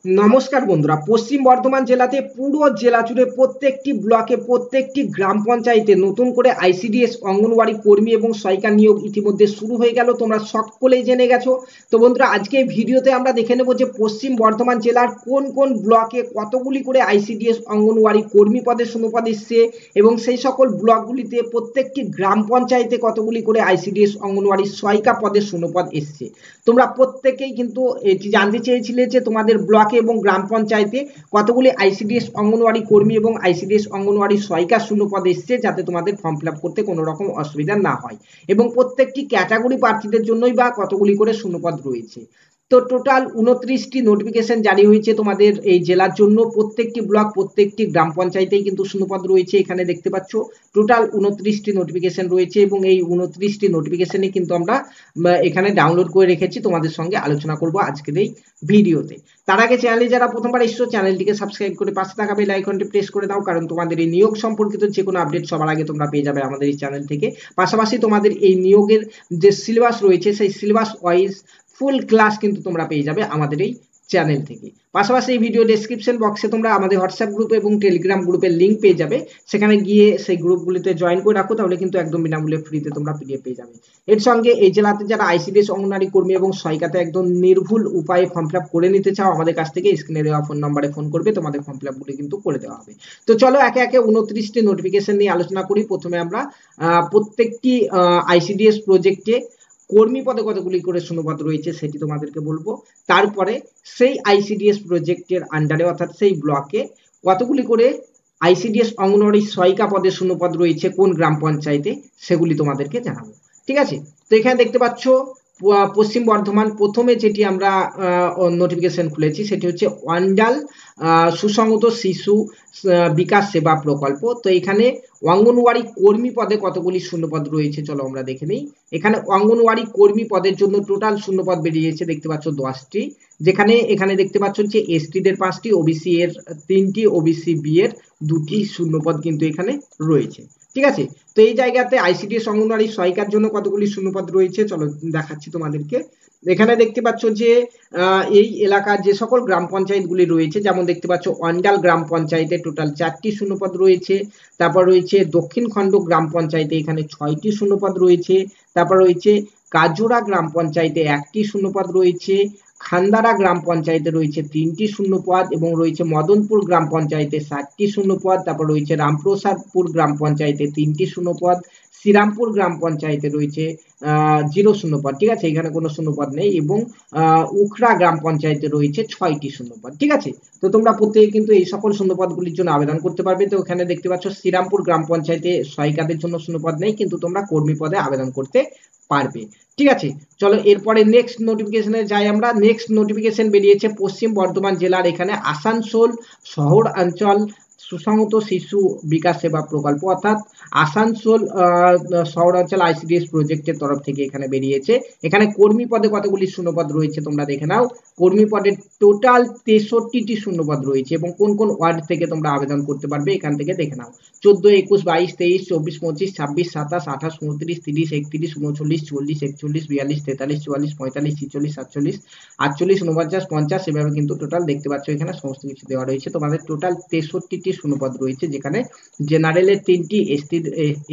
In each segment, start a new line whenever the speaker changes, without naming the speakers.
নমস্কার বন্ধুরা, পশ্চিম বর্ধমান জেলাতে পুরো জেলা জুড়ে প্রত্যেকটি ব্লকে প্রত্যেকটি গ্রাম পঞ্চায়েতে নতুন করে আইসিডিএস অঙ্গনওয়াড়ি কর্মী এবং সহায়িকা নিয়োগ ইতিমধ্যে শুরু হয়ে গেল। তোমরা সকলেই জেনে গেছো। তো বন্ধুরা, আজকে এই ভিডিওতে আমরা দেখে নেব যে পশ্চিম বর্ধমান জেলার কোন কোন ব্লকে কতগুলি করে আইসিডিএস অঙ্গনওয়াড়ি কর্মী পদের শূন্যপদ এসছে এবং সেই সকল ব্লকগুলিতে প্রত্যেকটি গ্রাম পঞ্চায়েতে কতগুলি করে আইসিডিএস অঙ্গনওয়াড়ি সহায়িকা পদের শূন্যপদ এসছে। তোমরা প্রত্যেকেই কিন্তু এটি জানতে চেয়েছিলে যে তোমাদের ব্লকে এবং গ্রাম পঞ্চায়েতে কতগুলি আইসিডিএস অঙ্গনওয়াড়ি কর্মী এবং আইসিডিএস অঙ্গনওয়াড়ি সহায়িকা শূন্যপদ এসছে, যাতে তোমাদের ফর্ম ফিল আপ করতে কোনো রকম অসুবিধা না হয় এবং প্রত্যেকটি ক্যাটাগরি প্রার্থীদের জন্যই বা কতগুলি করে শূন্যপদ রয়েছে। তো টোটাল 29টি নোটিফিকেশন জারি হয়েছে তোমাদের এই জেলার জন্য। প্রত্যেকটি ব্লক প্রত্যেকটি গ্রাম পঞ্চায়েতেই কিন্তু শূন্যপদ রয়েছে। এখানে দেখতে পাচ্ছ টোটাল 29টি নোটিফিকেশন রয়েছে এবং এই 29টি নোটিফিকেশনে কিন্তু আমরা এখানে ডাউনলোড করে রেখেছি, তোমাদের সঙ্গে আলোচনা করব আজকের এই ভিডিওতে। তার আগে চ্যানেলে যারা প্রথমবার এসছো চ্যানেলটিকে সাবস্ক্রাইব করে পাশে থাকা বেল আইকনটি প্রেস করে দাও, কারণ তোমাদের এই নিয়োগ সম্পর্কিত যে কোনো আপডেট সবার আগে তোমরা পেয়ে যাবে আমাদের এই চ্যানেল থেকে। পাশাপাশি তোমাদের এই নিয়োগের যে সিলেবাস রয়েছে সেই সিলেবাস ওয়াইজ ফুল ক্লাস কিন্তু তোমরা পেয়ে যাবে আমাদের এই চ্যানেল থেকে। পাশাপাশি এই ভিডিও ডেসক্রিপশন বক্সে তোমরা আমাদের হোয়াটসঅ্যাপ গ্রুপ এবং টেলিগ্রাম গ্রুপের লিঙ্ক পেয়ে যাবে। সেখানে গিয়ে সেই গ্রুপগুলিতে জয়েন করে রাখো, তাহলে কিন্তু একদম বিনামূল্যে ফ্রিতে তোমরা পিডিএফ পেয়ে যাবে। এর সঙ্গে এই জেলাতে যারা আইসিডিএস অঙ্গনওয়াড়ি কর্মী এবং সহায়িকাতে একদম নির্ভুল উপায়ে ফর্ম ফিল আপ করে নিতে চাও, আমাদের কাছ থেকে স্ক্রিনে দেওয়া ফোন নম্বরে ফোন করবে, তোমাদের ফর্ম ফিল আপগুলি কিন্তু করে দেওয়া হবে। তো চলো একে একে 29টি নোটিফিকেশন নিয়ে আলোচনা করি। প্রথমে আমরা প্রত্যেকটি আইসিডিএস প্রজেক্টে কর্মী পদে কতগুলি করে শূন্যপদ রয়েছে সেটি তোমাদেরকে বলবো। তারপরে সেই আইসিডিএস প্রজেক্টের আন্ডারে অর্থাৎ সেই ব্লকে কতগুলি করে আইসিডিএস অঙ্গনওয়াড়ি সহায়িকা পদে শূন্যপদ রয়েছে কোন গ্রাম পঞ্চায়েতে সেগুলি তোমাদেরকে জানাবো। ঠিক আছে, তো এখানে দেখতে পাচ্ছ পশ্চিম বর্ধমান প্রথমে যেটি আমরা নোটিফিকেশন খুলেছি সেটি হচ্ছে অঞ্জাল সুসংহত শিশু বিকাশ সেবা প্রকল্প। তো এখানে অঙ্গনওয়াড়ি কর্মী পদে কতগুলি শূন্যপদ রয়েছে চলো আমরা দেখে নিই। এখানে অঙ্গনওয়াড়ি কর্মী পদের জন্য টোটাল শূন্যপদ বেরিয়েছে দেখতে পাচ্ছ 10টি, যেখানে এখানে দেখতে পাচ্ছ যে এসটিদের 5টি, ওবিসি এর 3টি, ওবিসি বি এর 2টি শূন্যপদ কিন্তু এখানে রয়েছে। ঠিক আছে, তো এই জায়গাতে আইসিডিএস অঙ্গনওয়াড়ি সহায়িকার জন্য কতগুলি শূন্যপদ রয়েছে চলো দেখাচ্ছি তোমাদেরকে। এখানে দেখতে পাচ্ছ যে এই এলাকার যে সকল গ্রাম পঞ্চায়েতগুলি রয়েছে, যেমন দেখতে পাচ্ছ অঞ্জাল গ্রাম পঞ্চায়েতে টোটাল 4টি শূন্যপদ রয়েছে। তারপর রয়েছে দক্ষিণ খণ্ড গ্রাম পঞ্চায়েতে এখানে 6টি শূন্যপদ রয়েছে। তারপর রয়েছে কাজোড়া গ্রাম পঞ্চায়েতে 1টি শূন্যপদ রয়েছে। খান্দারা গ্রাম পঞ্চায়েতে রয়েছে 3টি শূন্যপদ এবং রয়েছে মদনপুর গ্রাম পঞ্চায়েতে 7টি শূন্যপদ। তারপর রয়েছে রামপ্রসাদপুর গ্রাম পঞ্চায়েতে 3টি শূন্যপদ। শ্রীরামপুর গ্রাম পঞ্চায়েতে রয়েছে 0 শূন্যপদ। ঠিক আছে, এখানে কোনো শূন্যপদ নেই এবং উখড়া গ্রাম পঞ্চায়েতে রয়েছে 6টি শূন্যপদ। ঠিক আছে, তো তোমরা প্রত্যেকে কিন্তু এই সকল শূন্যপদগুলির জন্য আবেদন করতে পারবে। তো এখানে দেখতে পাচ্ছ শ্রীরামপুর গ্রাম পঞ্চায়েতে সহায়িকাদের জন্য শূন্যপদ নেই, কিন্তু তোমরা কর্মী পদে আবেদন করতে পারবে। ঠিক আছে, চলো এরপরে নেক্সট নোটিফিকেশনে যাই আমরা। নেক্সট নোটিফিকেশন বেরিয়েছে পশ্চিম বর্ধমান জেলার এখানে আসানসোল শহর অঞ্চল সুসংহত শিশু বিকাশ সেবা প্রকল্প, অর্থাৎ আসানসোল শহরাঞ্চল আইসিডিএস প্রজেক্টের তরফ থেকে এখানে বেরিয়েছে। এখানে কর্মী পদে কতগুলি শূন্যপদ রয়েছে তোমরা দেখে নাও। কর্মী পদের টোটাল 63টি শূন্যপদ রয়েছে এবং কোন কোন ওয়ার্ড থেকে তোমরা আবেদন করতে পারবে এখান থেকে দেখে নাও। 14, 21, 22, 23, 24, 25, 26, 27, 28, 29, 30, 31, 39, 40, 41, 42, 43, 44, 45, 46, 47, 48, 49, 50 এভাবে কিন্তু টোটাল দেখতে পাচ্ছ এখানে সমস্ত কিছু দেওয়া রয়েছে। তোমাদের টোটাল 63টি শূন্যপদ রয়েছে, যেখানে জেনারেলের 3টি,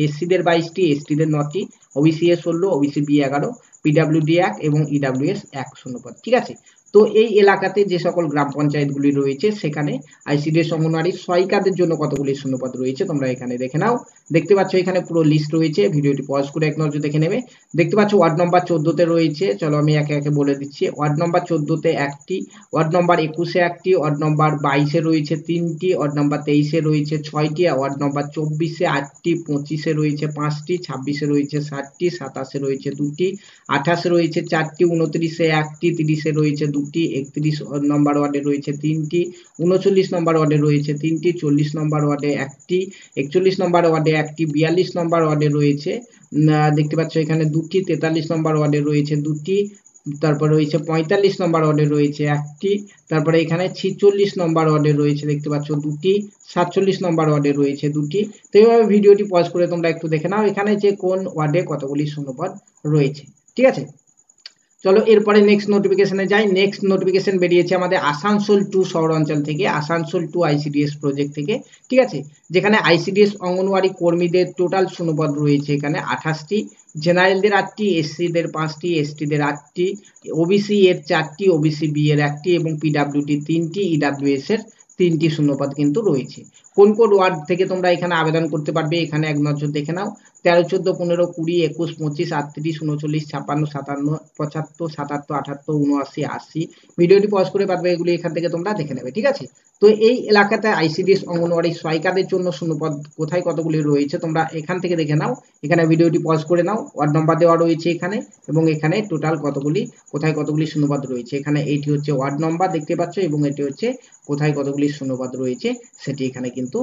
এসসিদের 22টি, এসটিদের 9টি, ওবিসি এর 16, ওবিসি বি 11, পিডব্লিউডি 1 এবং ইডব্লিউএস 1 শূন্যপদ। ঠিক আছে, তো এই এলাকাতে যে সকল গ্রাম পঞ্চায়েতগুলি রয়েছে সেখানে আইসিডিএস অঙ্গনওয়াড়ি সহায়িকাদের জন্য কতগুলি শূন্যপদ রয়েছে তোমরা এখানে দেখে নাও। দেখতে পাচ্ছ এখানে পুরো লিস্ট রয়েছে, ভিডিওটি পজ করে এক নজর দেখে নেবে। দেখতে পাচ্ছ ওয়ার্ড নম্বর 14তে রয়েছে, চলো আমি একে একে বলে দিচ্ছি। ওয়ার্ড নম্বর 14তে 1টি, ওয়ার্ড নম্বর 21-এ 1টি, ওয়ার্ড নম্বর 22-এ রয়েছে 3টি, ওয়ার্ড নম্বর 23-এ রয়েছে 6টি, ওয়ার্ড নম্বর 24-এ 8টি, 25-এ রয়েছে 5টি, 26-এ রয়েছে 7টি, 27-এ রয়েছে 2টি, 28-এ রয়েছে 4টি, 29-এ 1টি, 30-এ রয়েছে 2টি, 31 নম্বর ওয়ার্ডে রয়েছে 3টি, 39 নম্বর ওয়ার্ডে রয়েছে 3টি, 40 নম্বর ওয়ার্ডে 1টি, 41 নম্বর ওয়ার্ডে 1টি, 42 নম্বর ওয়ার্ডে রয়েছে দেখতে পাচ্ছ এখানে 2টি, 43 নম্বর ওয়ার্ডে রয়েছে 2টি, তারপর রয়েছে 45 নম্বর ওয়ার্ডে রয়েছে 1টি, তারপরে এখানে 46 নম্বর ওয়ার্ডে রয়েছে দেখতে পাচ্ছ 2টি, 47 নম্বর ওয়ার্ডে রয়েছে 2টি। তো এইভাবে ভিডিওটি পজ করে তোমরা একটু দেখে নাও এখানে যে কোন ওয়ার্ডে কতগুলি শূন্যপদ রয়েছে। ঠিক আছে, চলো এরপরে নেক্সট নোটিফিকেশনে যাই। নেক্সট নোটিফিকেশন বেরিয়েছে আমাদের আসানসোল 2 শহর অঞ্চল থেকে, আসানসোল 2 আইসিডিএস প্রজেক্ট থেকে, ঠিক আছে। যেখানে আইসিডিএস অঙ্গনওয়াড়ি কর্মীদের টোটাল শূন্যপদ রয়েছে এখানে 28টি, জেনারেলদের 8টি, এসসিদের 5টি, এসটিদের 8টি, ওবিসি এর 4টি, ওবিসি বি এর 1টি এবং পিডাব্লিউটি 3টি, ইডাব্লিউএস এর 3টি শূন্যপদ কিন্তু রয়েছে। কোন কোন ওয়ার্ড থেকে তোমরা এখানে আবেদন করতে পারবে এখানে এক নজর দেখে নাও। 13, 14, 15, 20, 21, 25, 38, 39, 56, 57, 75, 77, 78, 79, 80। ভিডিওটি পজ করে পারবে, এগুলি এখান থেকে তোমরা দেখে নেবে, ঠিক আছে। তো এই এলাকাতে আইসিডিএস অঙ্গনওয়াড়ি সহায়িকাদের জন্য শূন্যপদ কোথায় কতগুলি রয়েছে তোমরা এখান থেকে দেখে নাও। এখানে ভিডিওটি পজ করে নাও, ওয়ার্ড নাম্বার দেওয়া রয়েছে এখানে, এবং এখানে টোটাল কতগুলি কোথায় কতগুলি শূন্যপদ রয়েছে। এখানে এইটি হচ্ছে ওয়ার্ড নাম্বার দেখতে পাচ্ছ, এবং এটি হচ্ছে কোথায় কতগুলি শূন্যপদ রয়েছে সেটি এখানে কিন্তু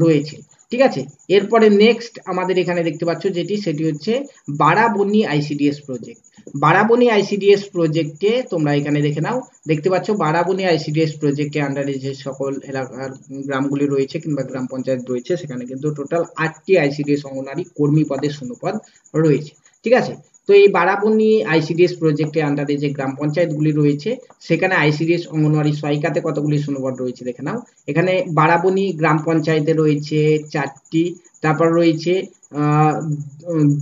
রয়েছে, ঠিক আছে। এরপরে নেক্সট আমাদের এখানে দেখতে পাচ্ছ যেটি, সেটি হচ্ছে Barabani ICDS project. Barabani ICDS প্রজেক্টে তোমরা এখানে দেখে নাও, দেখতে পাচ্ছ বারাবণী আইসিডিএস প্রজেক্টের আন্ডারে যে সকল এলাকার গ্রামগুলি রয়েছে কিংবা গ্রাম পঞ্চায়েত রয়েছে, সেখানে কিন্তু টোটাল 8টি আইসিডিএস অঙ্গনওয়াড়ি কর্মী পদের শূন্যপদ রয়েছে, ঠিক আছে। তো এই বারাবণী আইসিডিএস প্রজেক্টের আন্ডারে যে গ্রাম পঞ্চায়েতগুলি রয়েছে, সেখানে আইসিডিএস অঙ্গনওয়াড়ি সহায়িকাতে কতগুলি শূন্যপদ রয়েছে দেখে নাও। এখানে বারাবণী গ্রাম পঞ্চায়েতে রয়েছে 4টি, তারপর রয়েছে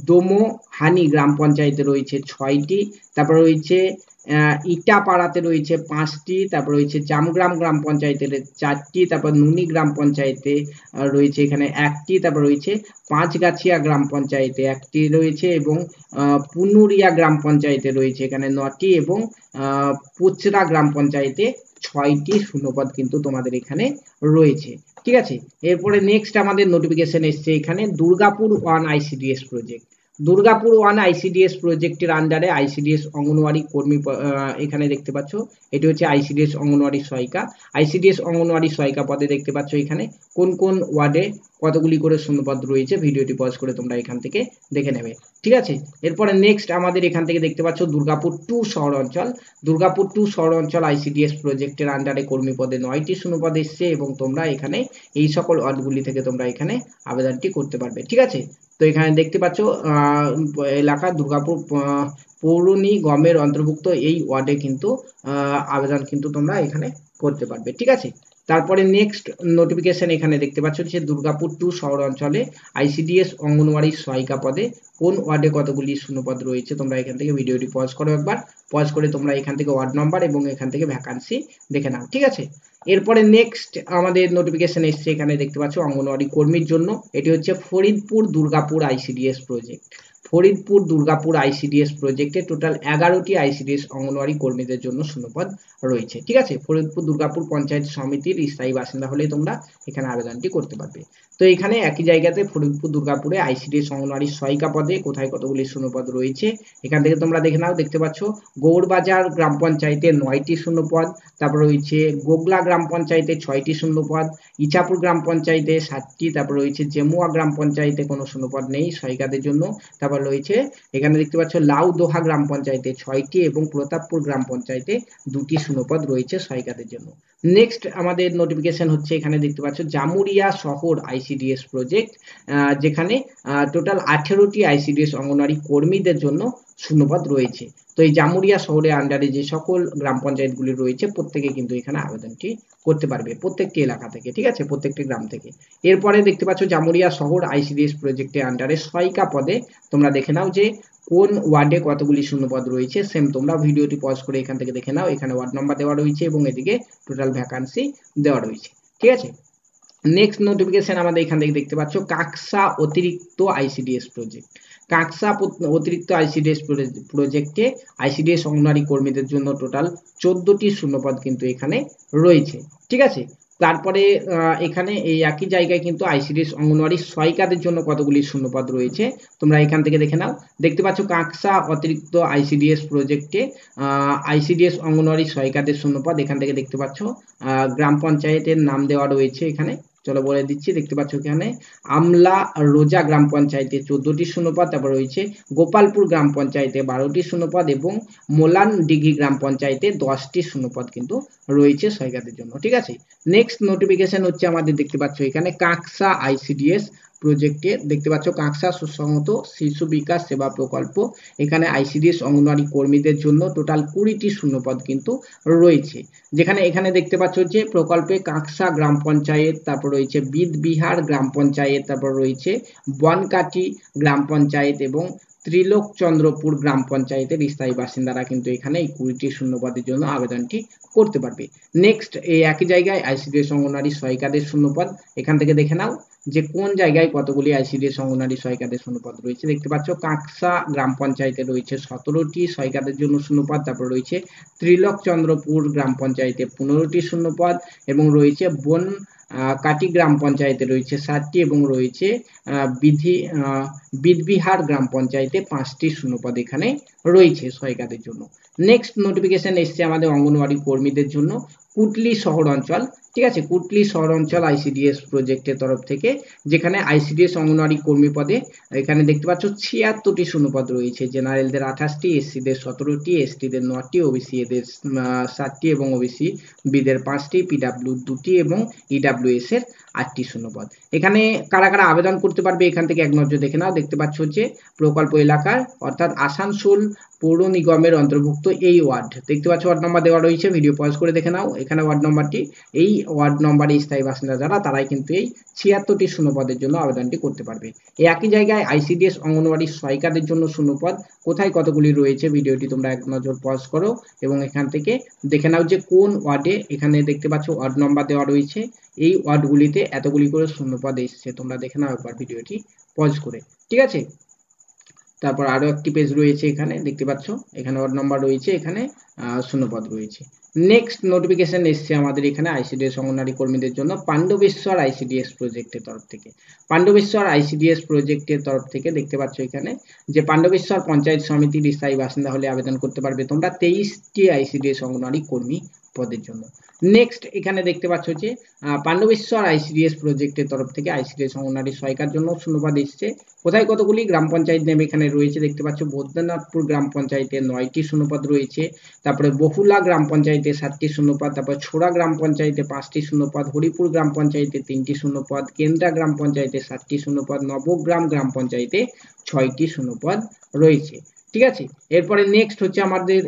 দোমোহানি গ্রাম পঞ্চায়েতে রয়েছে 6টি, তারপর রয়েছে ইটাপাড়াতে রয়েছে 5টি, তারপর রয়েছে জামগ্রাম গ্রাম পঞ্চায়েতে 4টি, তারপর নুনি গ্রাম পঞ্চায়েতে রয়েছে এখানে 1টি, তারপর রয়েছে পাঁচগাছিয়া গ্রাম পঞ্চায়েতে 1টি রয়েছে, এবং পুনুরিয়া গ্রাম পঞ্চায়েতে রয়েছে এখানে 9টি, এবং পোচরা গ্রাম পঞ্চায়েতে 6টি শূন্যপদ কিন্তু তোমাদের এখানে রয়েছে, ঠিক আছে। এরপরে নেক্সট আমাদের নোটিফিকেশন এসছে এখানে Durgapur 1 ICDS project. Durgapur 1 ICDS প্রজেক্টের আন্ডারে আইসিডিএস অঙ্গনওয়াড়ি কর্মী এখানে দেখতে পাচ্ছ, এটি হচ্ছে আইসিডিএস অঙ্গনওয়াড়ি সহায়িকা। আইসিডিএস অঙ্গনওয়াড়ি সহায়িকা পদে দেখতে পাচ্ছ এখানে কোন কোন ওয়ার্ডে কতগুলি করে শূন্যপদ রয়েছে, ভিডিওটি পজ করে তোমরা এখান থেকে দেখে নেবে, ঠিক আছে। এরপরে নেক্সট আমাদের এখান থেকে দেখতে পাচ্ছ দুর্গাপুর 2 শহর অঞ্চল। দুর্গাপুর 2 শহর অঞ্চল আইসিডিএস প্রজেক্টের আন্ডারে কর্মী পদে 9টি শূন্যপদ এসছে, এবং তোমরা এখানে এই সকল ওয়ার্ডগুলি থেকে তোমরা এখানে আবেদনটি করতে পারবে, ঠিক আছে। তো এখানে দেখতে পাচ্ছ এলাকা দুর্গাপুর পৌর নিগমের অন্তর্ভুক্ত এই ওয়ার্ডে কিন্তু আবেদন কিন্তু তোমরা এখানে করতে পারবে, ঠিক আছে। তারপরে নেক্সট নোটিফিকেশন এখানে দেখতে পাচ্ছ যে দুর্গাপুর 2 শহর অঞ্চলে আইসিডিএস অঙ্গনওয়াড়ি সহায়িকা পদে কোন ওয়ার্ডে কতগুলি শূন্যপদ রয়েছে তোমরা এখান থেকে ভিডিওটি পজ করো একবার, পজ করে তোমরা এখান থেকে ওয়ার্ড নাম্বার এবং এখান থেকে ভ্যাকান্সি দেখে নাও, ঠিক আছে। এরপরে নেক্সট আমাদের নোটিফিকেশন এসছে এখানে দেখতে পাচ্ছ অঙ্গনওয়াড়ি কর্মীর জন্য, এটি হচ্ছে Faridpur Durgapur ICDS project. Faridpur Durgapur ICDS প্রজেক্টে টোটাল 11টি আইসিডিএস অঙ্গনওয়াড়ি কর্মীদের জন্য শূন্যপদ রয়েছে, ঠিক আছে। ফরিদপুর দুর্গাপুর পঞ্চায়েত সমিতির স্থায়ী বাসিন্দা হলে তোমরা এখানে আবেদনটি করতে পারবে। তো এখানে একই জায়গাতে ফরিদপুর দুর্গাপুরে আইসিডিএস অঙ্গনওয়াড়ি সহায়িকা পদে কোথায় কতগুলি শূন্যপদ রয়েছে এখান থেকে তোমরা দেখে নাও। দেখতে পাচ্ছ গৌড়বাজার গ্রাম পঞ্চায়েতে 9টি শূন্যপদ, তারপর রয়েছে গোগলা গ্রাম পঞ্চায়েতে 6টি শূন্যপদ, ইছাপুর গ্রাম পঞ্চায়েতে 7টি, তারপর রয়েছে জেমুয়া গ্রাম পঞ্চায়েতে কোনো শূন্যপদ নেই সহায়িকাদের জন্য, তারপর রয়েছে এখানে দেখতে পাচ্ছ লাউদোহা গ্রাম পঞ্চায়েতে 6টি, এবং প্রতাপপুর গ্রাম পঞ্চায়েতে 2টি শূন্যপদ রয়েছে সহায়িকাদের জন্য। নেক্সট আমাদের নোটিফিকেশন হচ্ছে এখানে দেখতে পাচ্ছ জামুরিয়া শহর আইসিডিএস প্রজেক্ট, যেখানে টোটাল 18টি আইসিডিএস অঙ্গনওয়াড়ি কর্মীদের জন্য শূন্যপদ রয়েছে। তো এই জামুরিয়া শহরের আন্ডারে যে সকল গ্রাম পঞ্চায়েতগুলি রয়েছে প্রত্যেকে কিন্তু এখানে আবেদনটি করতে পারবে, প্রত্যেকটি এলাকা থেকে, ঠিক আছে, প্রত্যেকটি গ্রাম থেকে। এরপরে দেখতে পাচ্ছ জামুরিয়া শহর আইসিডিএস প্রজেক্টের আন্ডারে সহায়িকা পদে তোমরা দেখে নাও যে কোন ওয়ার্ডে কতগুলি শূন্যপদ রয়েছে। সেম তোমরা ভিডিওটি পজ করে এখান থেকে দেখে নাও, এখানে ওয়ার্ড নাম্বার দেওয়া রয়েছে এবং এদিকে টোটাল ভ্যাকান্সি দেওয়া রয়েছে, ঠিক আছে। নেক্সট নোটিফিকেশন আমাদের এখান থেকে দেখতে পাচ্ছ কাকসা অতিরিক্ত আইসিডিএস প্রজেক্ট। কাকসা অতিরিক্ত আইসিডিএস প্রজেক্টে আইসিডিএস অঙ্গনওয়াড়ি কর্মীদের জন্য টোটাল 14টি শূন্যপদ কিন্তু এখানে রয়েছে, ঠিক আছে। তারপরে এখানে এই একই জায়গায় কিন্তু আইসিডিএস অঙ্গনওয়াড়ি সহায়িকাদের জন্য কতগুলি শূন্যপদ রয়েছে তোমরা এখান থেকে দেখে নাও। দেখতে পাচ্ছ কাকসা অতিরিক্ত আইসিডিএস প্রজেক্টে আইসিডিএস অঙ্গনওয়াড়ি সহায়িকাদের শূন্যপদ এখান থেকে দেখতে পাচ্ছ গ্রাম পঞ্চায়েতের নাম দেওয়া রয়েছে এখানে, চলো বলে দিচ্ছি। দেখতে পাচ্ছ এখানে আমলা রোজা গ্রাম পঞ্চায়েতে 14টি শূন্যপদ, তারপর রয়েছে গোপালপুর গ্রাম পঞ্চায়েতে 12টি শূন্যপদ, এবং মোলান ডিঘি গ্রাম পঞ্চায়েতে 10টি শূন্যপদ কিন্তু রয়েছে সহায়িকাদের জন্য, ঠিক আছে। নেক্সট নোটিফিকেশন হচ্ছে আমাদের দেখতে পাচ্ছ এখানে কাকসা আইসিডিএস প্রজেক্টে দেখতে পাচ্ছ কাঁকসা সুসংহত শিশু বিকাশ সেবা প্রকল্প, এখানে আইসিডিএস অঙ্গনওয়াড়ি কর্মীদের জন্য টোটাল 20টি শূন্যপদ কিন্তু রয়েছে। যেখানে এখানে দেখতে পাচ্ছ যে প্রকল্পে কাঁকসা গ্রাম পঞ্চায়েত, তারপর রয়েছে বিদবিহার গ্রাম পঞ্চায়েত, তারপর রয়েছে বনকাটি গ্রাম পঞ্চায়েত এবং ত্রিলোকচন্দ্রপুর গ্রাম পঞ্চায়েতের স্থায়ী বাসিন্দারা কিন্তু এখানে এই 20টি শূন্যপদের জন্য আবেদনটি করতে পারবে। নেক্সট এই একই জায়গায় আইসিডিএস অঙ্গনওয়াড়ি সহায়িকাদের শূন্যপদ, এখান থেকে দেখে নাও যে কোন জায়গায় কতগুলি আইসিডিএস অঙ্গনওয়াড়ি সহায়িকাদের শূন্যপদ রয়েছে। দেখতে পাচ্ছ কাঁকসা গ্রাম পঞ্চায়েতে রয়েছে 17টি সহায়িকাদের জন্য শূন্যপদ, তারপর রয়েছে ত্রিলোকচন্দ্রপুর গ্রাম পঞ্চায়েতে 15টি শূন্যপদ এবং রয়েছে কাটি গ্রাম পঞ্চায়েতে রয়েছে 7টি এবং রয়েছে বিদবিহার গ্রাম পঞ্চায়েতে 5টি শূন্যপদ এখানে রয়েছে সহায়িকাদের জন্য। নেক্সট নোটিফিকেশন এসছে আমাদের অঙ্গনওয়াড়ি কর্মীদের জন্য কুটলি শহর অঞ্চল, ঠিক আছে, কুটলি শহর অঞ্চল আইসিডিএস প্রজেক্টের তরফ থেকে, যেখানে আইসিডিএস অঙ্গনওয়াড়ি কর্মী পদে এখানে দেখতে পাচ্ছ 76টি শূন্যপদ রয়েছে। জেনারেলদের 28টি, এসসিদের 17টি, এসটিদের 9টি, ওবিসি এদের 7টি এবং ওবিসি বিদের 5টি, পিডাব্লিউ 2টি এবং ইডাব্লিউএস এর 8টি শূন্যপদ। এখানে কারা কারা আবেদন করতে পারবে এখান থেকে এক নজর দেখে নাও। দেখতে পাচ্ছ যে প্রকল্প এলাকার অর্থাৎ আসানসোল পৌর নিগমের অন্তর্ভুক্ত এই ওয়ার্ড, দেখতে পাচ্ছ ওয়ার্ড নম্বর দেওয়া রয়েছে, ভিডিও পজ করে দেখে নাও এখানে ওয়ার্ড নম্বরটি। এই ওয়ার্ড নম্বরে স্থায়ী বাসিন্দা যারা তারাই কিন্তু এই 76টি শূন্যপদের জন্য আবেদনটি করতে পারবে। এই একই জায়গায় আইসিডিএস অঙ্গনওয়াড়ি সহায়িকাদের জন্য শূন্যপদ কোথায় কতগুলি রয়েছে, ভিডিওটি তোমরা এক নজর পজ করো এবং এখান থেকে দেখে নাও যে কোন ওয়ার্ডে, এখানে দেখতে পাচ্ছ ওয়ার্ড নম্বর দেওয়া রয়েছে, এই ওয়ার্ডগুলিতে এতগুলি করে শূন্যপদ এসছে, তোমরা দেখে নাও একবার ভিডিওটি পজ করে, ঠিক আছে। তারপর আরো একটি পেজ রয়েছে, এখানে দেখতে পাচ্ছ এখানে ওয়ার্ড নাম্বার রয়েছে, এখানে শূন্যপদ রয়েছে। নেক্সট নোটিফিকেশন এসছে আমাদের এখানে আইসিডিএস অঙ্গনওয়াড়ি কর্মীদের জন্য পাণ্ডবেশ্বর আইসিডিএস প্রজেক্টের তরফ থেকে। পাণ্ডবেশ্বর আইসিডিএস প্রজেক্টের তরফ থেকে দেখতে পাচ্ছ এখানে যে পাণ্ডবেশ্বর পঞ্চায়েত সমিতির স্থায়ী বাসিন্দা হলে আবেদন করতে পারবে তোমরা 23টি আইসিডিএস অঙ্গনওয়াড়ি কর্মী পদের জন্য। নেক্সট এখানে দেখতে পাচ্ছ যে পাণ্ডবেশ্বর আইসিডিএস প্রজেক্টের তরফ থেকে আইসিডিএস অঙ্গনওয়াড়ি সহায়িকার জন্য শূন্যপদ এসছে। কোথায় কতগুলি গ্রাম পঞ্চায়েত নেম এখানে রয়েছে, দেখতে পাচ্ছ বৈদ্যনাথপুর গ্রাম পঞ্চায়েতে 9টি শূন্যপদ রয়েছে, তারপরে বহুলা গ্রাম পঞ্চায়েতে 7টি শূন্যপদ, তারপর ছোড়া গ্রাম পঞ্চায়েতে 5টি শূন্যপদ, হরিপুর গ্রাম পঞ্চায়েতে 3টি শূন্যপদ, কেন্দ্রা গ্রাম পঞ্চায়েতে 7টি শূন্যপদ, নবগ্রাম গ্রাম পঞ্চায়েতে 6টি শূন্যপদ রয়েছে, ঠিক আছে। এরপরে নেক্সট হচ্ছে আমাদের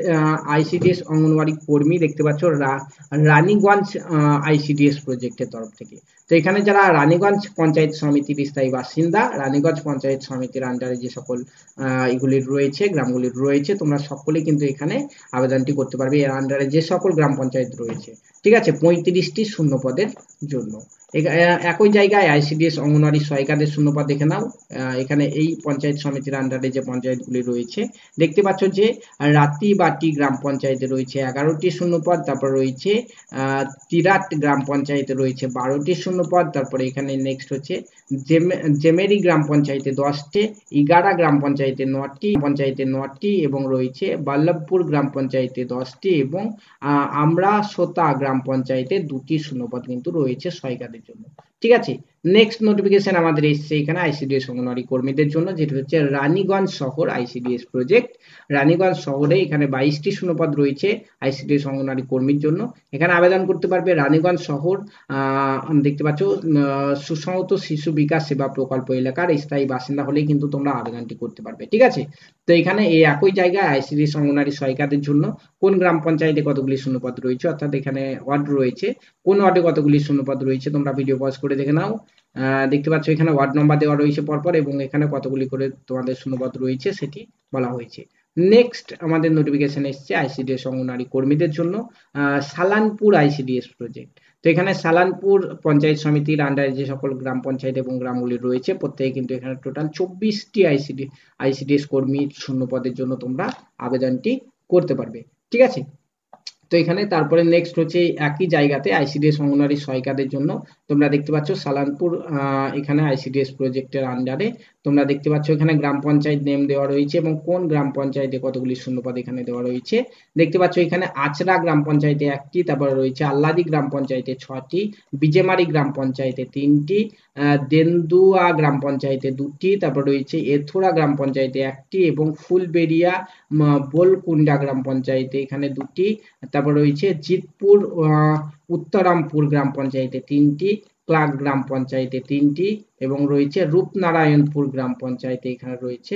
আইসিডিএস অঙ্গনওয়াড়ি কর্মী, দেখতে পাচ্ছ রানীগঞ্জ আইসিডিএস প্রজেক্টের তরফ থেকে। তো এখানে যারা রানীগঞ্জ পঞ্চায়েত সমিতির স্থায়ী বাসিন্দা, রানীগঞ্জ পঞ্চায়েত সমিতির আন্ডারে যে সকল এগুলি রয়েছে, গ্রামগুলি রয়েছে, তোমরা সকলেই কিন্তু এখানে আবেদনটি করতে পারবে এর আন্ডারে যে সকল গ্রাম পঞ্চায়েত রয়েছে, ঠিক আছে, 35টি শূন্যপদের জন্য। একই জায়গায় আইসিডিএস অঙ্গনওয়াড়ি সহায়িকাদের শূন্যপদ দেখে নাও। এখানে এই পঞ্চায়েত সমিতির আন্ডারে যে পঞ্চায়েতগুলি রয়েছে, দেখতে পাচ্ছ যে রাতিবাটি গ্রাম পঞ্চায়েতে রয়েছে 11টি শূন্যপদ, তারপর রয়েছে তিরাট গ্রাম পঞ্চায়েতে রয়েছে 12টি শূন্যপদ, তারপরে এখানে নেক্সট হচ্ছে জেমেরি গ্রাম পঞ্চায়েতে 10টি, ইগারা গ্রাম পঞ্চায়েতে 9টি এবং রয়েছে বল্লভপুর গ্রাম পঞ্চায়েতে 10টি এবং আমরা সোতা গ্রাম পঞ্চায়েতে 2টি শূন্যপদ কিন্তু রয়েছে সহায়িকাদের জন্য, ঠিক আছে। নেক্সট নোটিফিকেশন আমাদের এসছে এখানে আইসিডিএস অঙ্গনওয়াড়ি কর্মীদের জন্য, যেটা হচ্ছে রানীগঞ্জ শহর আইসিডিএস প্রজেক্ট। রানীগঞ্জ শহরে এখানে 22টি শূন্যপদ রয়েছে আইসিডিএস অঙ্গনওয়াড়ি কর্মীর জন্য। এখানে আবেদন করতে পারবে রানীগঞ্জ শহর দেখতে পাচ্ছ সুসংহত শিশু বিকাশ সেবা প্রকল্প এলাকার স্থায়ী বাসিন্দা হলেই কিন্তু তোমরা আবেদনটি করতে পারবে, ঠিক আছে। তো এখানে এই একই জায়গায় আইসিডিএস অঙ্গনওয়াড়ি সহায়িকাদের জন্য কোন গ্রাম পঞ্চায়েতে কতগুলি শূন্যপদ রয়েছে, অর্থাৎ এখানে ওয়ার্ড রয়েছে, কোন ওয়ার্ডে কতগুলি শূন্যপদ রয়েছে তোমরা ভিডিও পজ করে দেখে নাও। দেখতে পাচ্ছ এখানে ওয়ার্ড নাম্বার দেওয়া রয়েছে পরপর এবং এখানে কতগুলি করে তোমাদের শূন্যপদ রয়েছে সেটি বলা হয়েছে। নেক্সট আমাদের নোটিফিকেশন এসছে আইসিডিএস অঙ্গনওয়াড়ি কর্মীদের জন্য সালানপুর আইসিডিএস প্রজেক্ট। তো এখানে সালানপুর পঞ্চায়েত সমিতির আন্ডারে যে সকল গ্রাম পঞ্চায়েত এবং গ্রামগুলি রয়েছে প্রত্যেকে কিন্তু এখানে টোটাল 24টি আইসিডিএস কর্মী শূন্যপদের জন্য তোমরা আবেদনটি করতে পারবে, ঠিক আছে। তো এখানে তারপরে নেক্সট হচ্ছে একই জায়গাতে আইসিডিএস অঙ্গনওয়াড়ি সহায়িকাদের জন্য তোমরা দেখতে পাচ্ছ সালানপুর এখানে আইসিডিএস প্রজেক্টের আন্ডারে তোমরা দেখতে পাচ্ছ এখানে গ্রাম পঞ্চায়েত নেম দেওয়া রয়েছে এবং কোন গ্রাম পঞ্চায়েতে কতগুলি শূন্যপদ এখানে দেওয়া রয়েছে। দেখতে পাচ্ছ এখানে আচরা গ্রাম পঞ্চায়েতে 1টি, তারপরে রয়েছে আল্লাদি গ্রাম পঞ্চায়েতে 6টি, বিজেমারি গ্রাম পঞ্চায়েতে 3টি, দেন্দুয়া গ্রাম পঞ্চায়েতে 2টি, তারপর রয়েছে এথুরা গ্রাম পঞ্চায়েতে 1টি এবং ফুলবেড়িয়া বোলকুন্ডা গ্রাম পঞ্চায়েতে এখানে 2টি, তারপর রয়েছে জিতপুর উত্তরামপুর গ্রাম পঞ্চায়েতে 3টি, ক্লাক গ্রাম পঞ্চায়েতে 3টি এবং রয়েছে রূপনারায়ণপুর গ্রাম পঞ্চায়েতে এখানে রয়েছে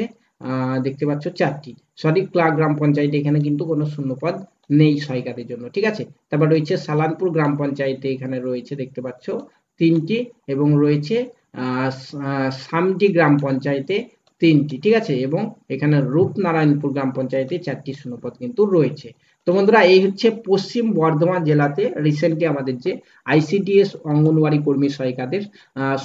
দেখতে পাচ্ছ 4টি। সরি, ক্লাক গ্রাম পঞ্চায়েতে এখানে কিন্তু কোনো শূন্যপদ নেই সহায়িকাদের জন্য, ঠিক আছে। তারপর রয়েছে সালানপুর গ্রাম পঞ্চায়েতে এখানে রয়েছে দেখতে পাচ্ছ 3টি এবং রয়েছে সামটি গ্রাম পঞ্চায়েতে 3টি, ঠিক আছে। এবং এখানে রূপনারায়ণপুর গ্রাম পঞ্চায়েতে 4টি শূন্যপদ কিন্তু রয়েছে। তো বন্ধুরা, এই হচ্ছে পশ্চিম বর্ধমান জেলাতে রিসেন্টলি আমাদের যে আইসিডিএস অঙ্গনওয়াড়ি কর্মী সহায়িকাদের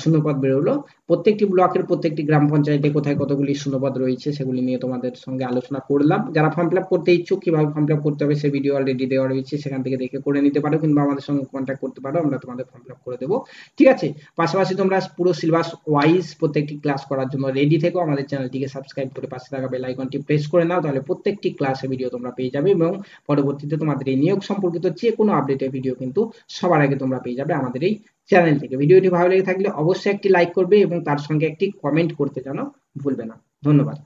শূন্যপদ বেরোলো। প্রত্যেকটি ব্লকের প্রত্যেকটি গ্রাম পঞ্চায়েতে কোথায় কতগুলি শূন্যপদ রয়েছে সেগুলি নিয়ে তোমাদের সঙ্গে আলোচনা করলাম। যারা ফর্ম ফিল আপ করতে ইচ্ছুক, কিভাবে ফর্ম ফিল আপ করতে হবে সে ভিডিও অলরেডি দেওয়া রয়েছে, সেখান থেকে দেখে করে নিতে পারো, কিংবা আমাদের সঙ্গে কন্ট্যাক্ট করতে পারো, আমরা তোমাদের ফর্ম ফিল আপ করে দেবো, ঠিক আছে। পাশাপাশি তোমরা পুরো সিলেবাস ওয়াইজ প্রত্যেকটি ক্লাস করার জন্য রেডি থেকো। আমাদের চ্যানেলটিকে সাবস্ক্রাইব করে পাশে থাকা বেল আইকনটি প্রেস করে নাও, তাহলে প্রত্যেকটি ক্লাসের ভিডিও তোমরা পেয়ে যাবে এবং পরবর্তীতে তোমাদের এই নিয়োগ সম্পর্কিত যে কোনো আপডেটের ভিডিও কিন্তু সবার আগে তোমরা পেয়ে যাবে আমাদের এই চ্যানেল থেকে। ভিডিওটি ভালো লেগে থাকলে অবশ্যই একটি লাইক করবে এবং তার সঙ্গে একটি কমেন্ট করতে যেন ভুলবে না। ধন্যবাদ।